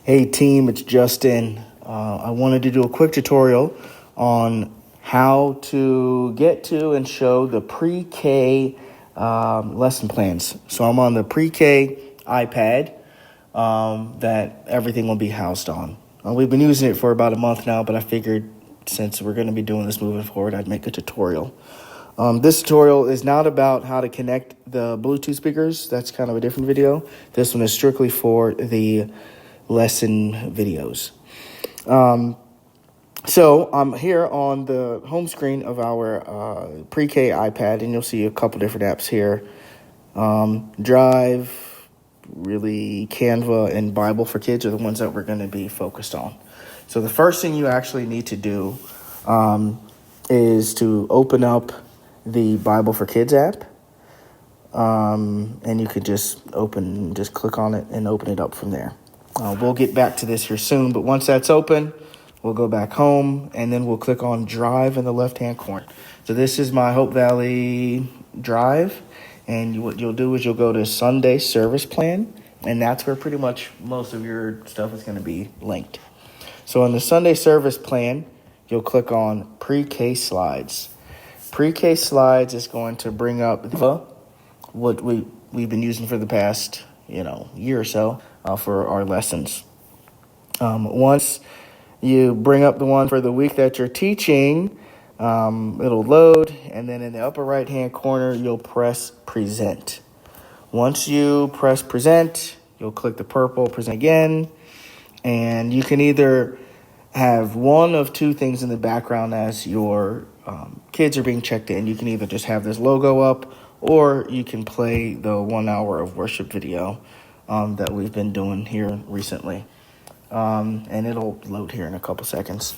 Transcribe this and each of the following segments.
Hey team, it's Justin. I wanted to do a quick tutorial on how to get to and show the pre-K lesson plans. So I'm on the pre-K iPad that everything will be housed on. We've been using it for about a month now, but I figured since we're going to be doing this moving forward, I'd make a tutorial. This tutorial is not about how to connect the Bluetooth speakers. That's kind of a different video. This one is strictly for the lesson videos. So I'm here on the home screen of our pre-K iPad, and you'll see a couple different apps here. Drive, really Canva, and Bible for Kids are the ones that we're going to be focused on. So the first thing you actually need to do is to open up the Bible for Kids app. And you could just click on it and open it up from there. We'll get back to this here soon, but once that's open, we'll go back home, and then we'll click on Drive in the left-hand corner. So this is my Hope Valley Drive, and what you'll do is you'll go to Sunday Service Plan, and that's where pretty much most of your stuff is going to be linked. So in the Sunday Service Plan, you'll click on Pre-K Slides. Pre-K Slides is going to bring up what we've been using for the past year or so for our lessons. Once you bring up the one for the week that you're teaching, it'll load, and then in the upper right hand corner you'll press present. Once you press present, you'll click the purple present again, and you can either have one of two things in the background as your kids are being checked in. You can either just have this logo up, or you can play the 1 hour of worship video that we've been doing here recently. And it'll load here in a couple seconds.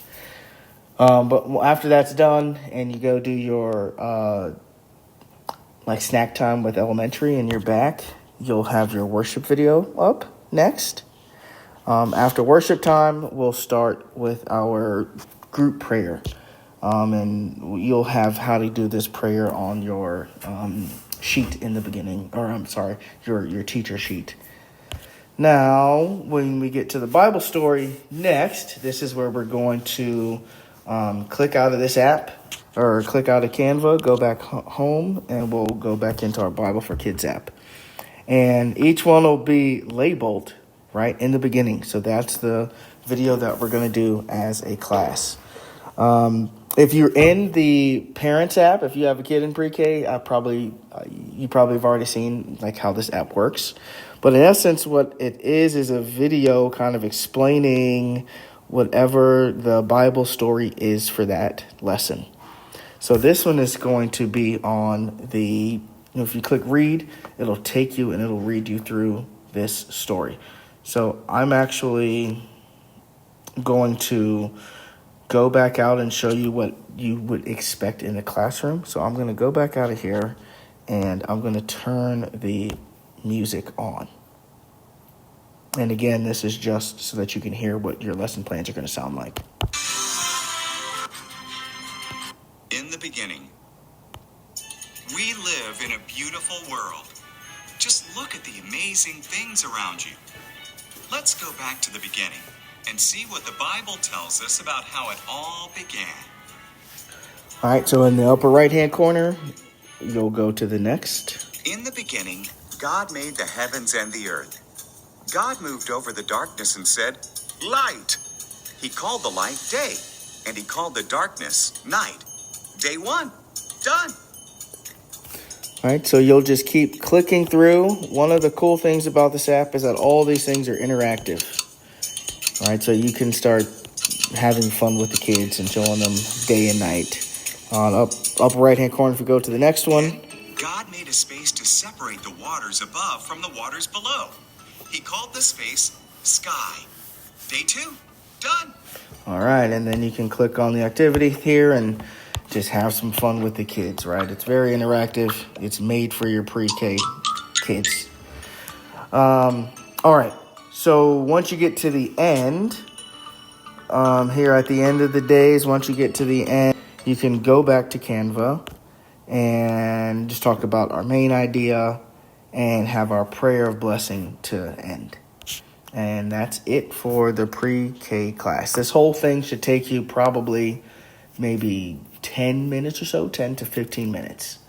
But after that's done and you go do your snack time with elementary and you're back, you'll have your worship video up next. After worship time, we'll start with our group prayer. And you'll have how to do this prayer on your sheet in the beginning, your teacher sheet. Now, when we get to the Bible story next, this is where we're going to click out of this app, or click out of Canva, go back home, and we'll go back into our Bible for Kids app. And each one will be labeled right in the beginning. So that's the video that we're going to do as a class. If you're in the Parents app, if you have a kid in pre-K, you probably have already seen how this app works. But in essence, what it is a video kind of explaining whatever the Bible story is for that lesson. So this one is going to be on the, if you click read, it'll take you and it'll read you through this story. So I'm actually going to go back out and show you what you would expect in the classroom. So I'm going to go back out of here, and I'm going to turn the music on. And again, this is just so that you can hear what your lesson plans are going to sound like. In the beginning, we live in a beautiful world. Just look at the amazing things around you. Let's go back to the beginning and see what the Bible tells us about how it all began. All right, so in the upper right-hand corner, you'll go to the next. In the beginning, God made the heavens and the earth. God moved over the darkness and said, "Light." He called the light day, and he called the darkness night. Day one, done. All right, so you'll just keep clicking through. One of the cool things about this app is that all these things are interactive. All right, so you can start having fun with the kids and showing them day and night. On upper right-hand corner, if we go to the next one. God made a space to separate the waters above from the waters below. He called the space sky. Day two, done. All right, and then you can click on the activity here and just have some fun with the kids, right? It's very interactive. It's made for your pre-K kids. All right, so once you get to the end, here at the end of the days, once you get to the end, you can go back to Canva and just talk about our main idea and have our prayer of blessing to end. And that's it for the pre-K class. This whole thing should take you probably maybe 10 minutes or so, 10 to 15 minutes.